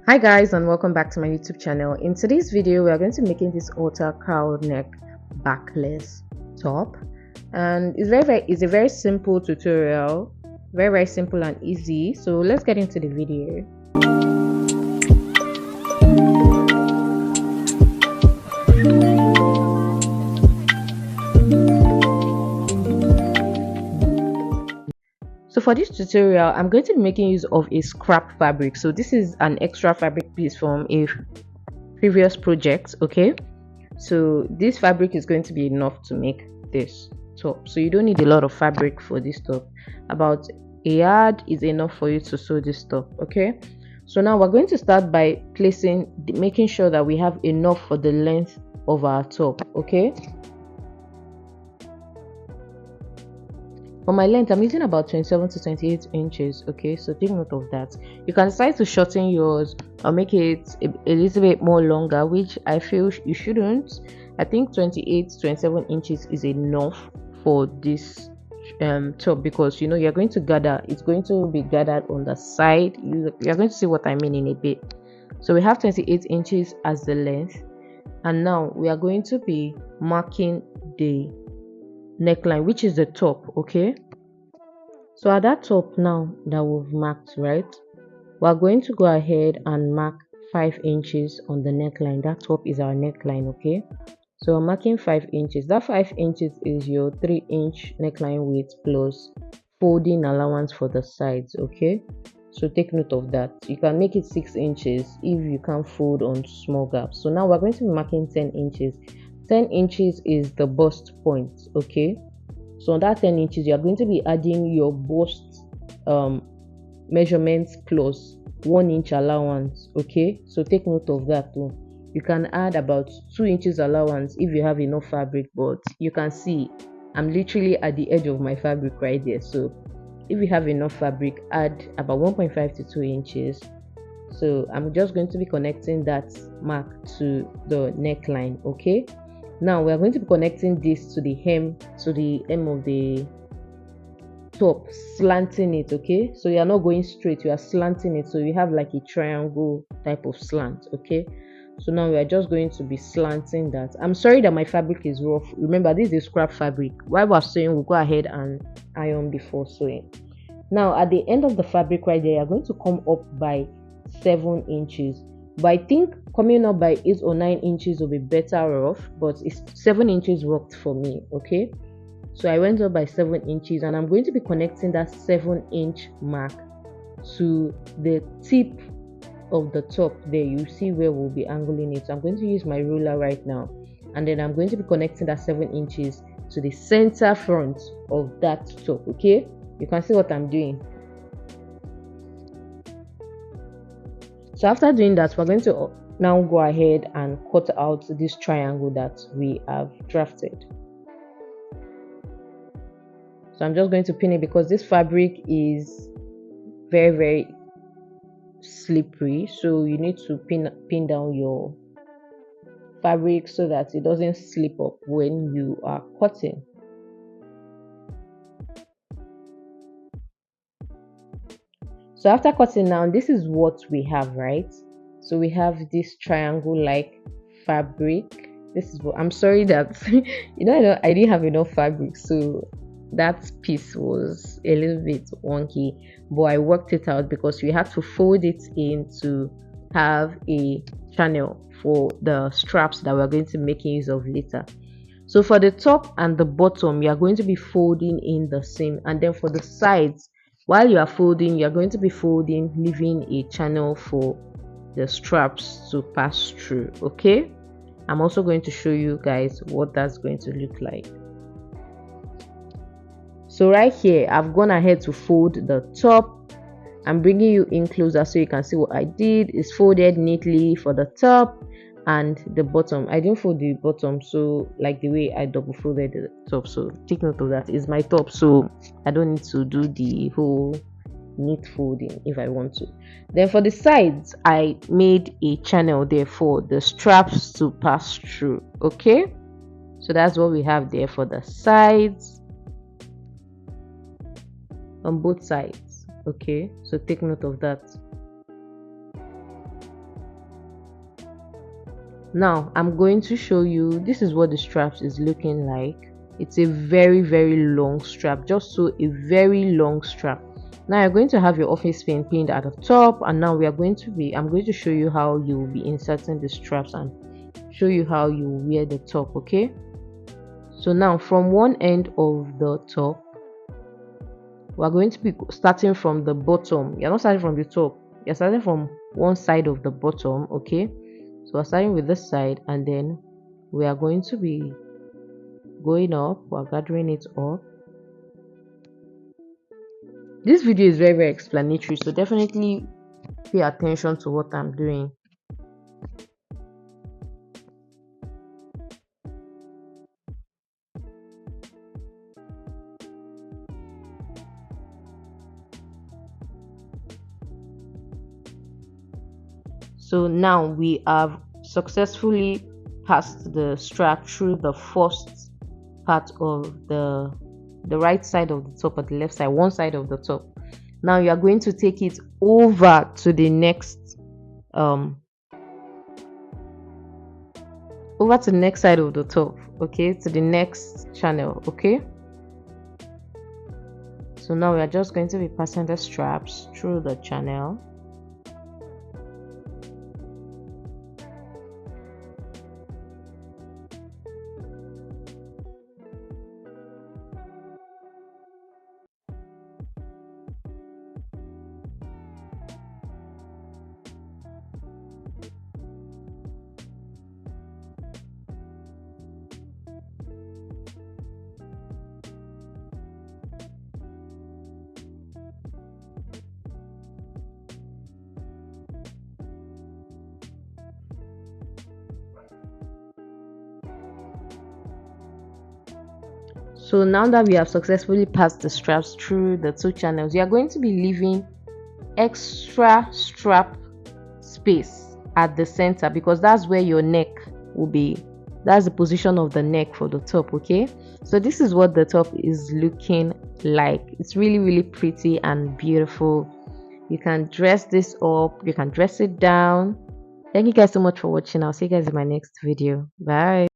Hi guys, and welcome back to my YouTube channel. In today's video we are going to be making this Halter Cowl neck backless top, and it's a very simple tutorial, very simple and easy. So let's get into the video. So for this tutorial, I'm going to be making use of a scrap fabric. So this is an extra fabric piece from a previous project. Okay, so this fabric is going to be enough to make this top. So you don't need a lot of fabric for this top. About a yard is enough for you to sew this top. Okay, so now we're going to start by making sure that we have enough for the length of our top. Okay, for my length, I'm using about 27 to 28 inches. Okay, so take note of that. You can decide to shorten yours or make it a little bit more longer, which I feel you shouldn't. I think 28 to 27 inches is enough for this top, because you know you're going to gather, it's going to be gathered on the side. You're going to see what I mean in a bit. So we have 28 inches as the length, and now we are going to be marking the neckline, which is the top. Okay, so at that top now that we've marked, right, we're going to go ahead and mark 5 inches on the neckline. That top is our neckline. Okay, so I'm marking 5 inches. That 5 inches is your 3-inch neckline width plus folding allowance for the sides. Okay, so take note of that. You can make it 6 inches if you can't fold on small gaps. So now we're going to be marking 10 inches. 10 inches is the bust point. Okay, so on that 10 inches you are going to be adding your bust measurements plus 1 inch allowance. Okay, so take note of that too. You can add about 2 inches allowance if you have enough fabric, but you can see I'm literally at the edge of my fabric right there. So if you have enough fabric, add about 1.5 to 2 inches. So I'm just going to be connecting that mark to the neckline. Okay, now we are going to be connecting this to the hem of the top, slanting it. Okay, so you are not going straight, you are slanting it, so you have like a triangle type of slant. Okay, so now we are just going to be slanting that. I'm sorry that my fabric is rough. Remember, this is scrap fabric. While we're sewing, we'll go ahead and iron before sewing. Now at the end of the fabric right there, you're going to come up by 7 inches, but I think coming up by 8 or 9 inches will be better off, but it's 7 inches worked for me. Okay, so I went up by 7 inches, and I'm going to be connecting that 7-inch mark to the tip of the top there. You see where we'll be angling it. So I'm going to use my ruler right now, and then I'm going to be connecting that 7 inches to the center front of that top. Okay, you can see what I'm doing. So after doing that, we're going to now go ahead and cut out this triangle that we have drafted. So I'm just going to pin it because this fabric is very slippery, so you need to pin down your fabric so that it doesn't slip up when you are cutting. So after cutting now, this is what we have, right? So we have this triangle like fabric. This is what, I'm sorry that I didn't have enough fabric, so that piece was a little bit wonky, but I worked it out because we had to fold it in to have a channel for the straps that we're going to make use of later. So for the top and the bottom, you are going to be folding in the same, and then for the sides, while you are folding, you're going to be folding, leaving a channel for the straps to pass through. Okay, I'm also going to show you guys what that's going to look like. So right here, I've gone ahead to fold the top. I'm bringing you in closer so you can see what I did. It's folded neatly for the top and the bottom. I didn't fold the bottom, so like the way I double folded the top. So take note of that. It's my top, so I don't need to do the whole neat folding if I want to. Then for the sides, I made a channel there for the straps to pass through. Okay, so that's what we have there for the sides on both sides. Okay, so take note of that. Now I'm going to show you, this is what the straps is looking like. It's a very long strap, just so a very long strap. Now you're going to have your office pin pinned at the top, and now I'm going to show you how you will be inserting the straps and show you how you wear the top. Okay, so now from one end of the top, we're going to be starting from the bottom. You're not starting from the top, you're starting from one side of the bottom. Okay, so we're starting with this side, and then we are going to be going up. We're gathering it up. This video is very explanatory, so definitely pay attention to what I'm doing. So now we have successfully passed the strap through the first part of the right side of the top, or the left side, one side of the top. Now you are going to take it over to the next side of the top. Okay, to the next channel. Okay, so now we are just going to be passing the straps through the channel. So now that we have successfully passed the straps through the two channels, you are going to be leaving extra strap space at the center, because that's where your neck will be. That's the position of the neck for the top. Okay, so this is what the top is looking like. It's really pretty and beautiful. You can dress this up, you can dress it down. Thank you guys so much for watching. I'll see you guys in my next video. Bye.